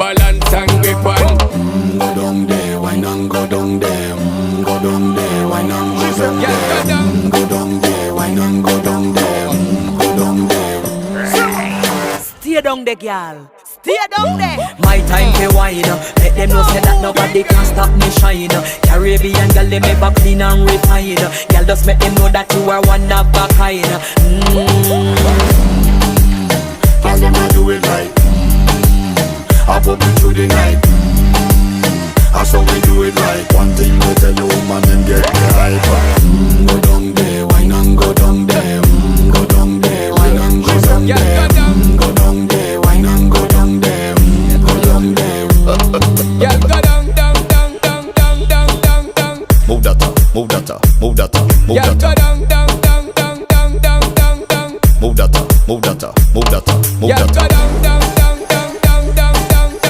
balance and grip on. Go down there, why not go down there? Go down there, why not go down there? Go down there, why not go down there? Go down there. Stay down there, girl. Stay down there. My time to wine. Let them know say that nobody can stop me shine. Caribbean girl, they make up clean and refine. Girl, just make them know that you are one of a kind. Girl, them a do it right. I pop it through the night. That's how we do it right. One thing we tell you, woman, them get the hype.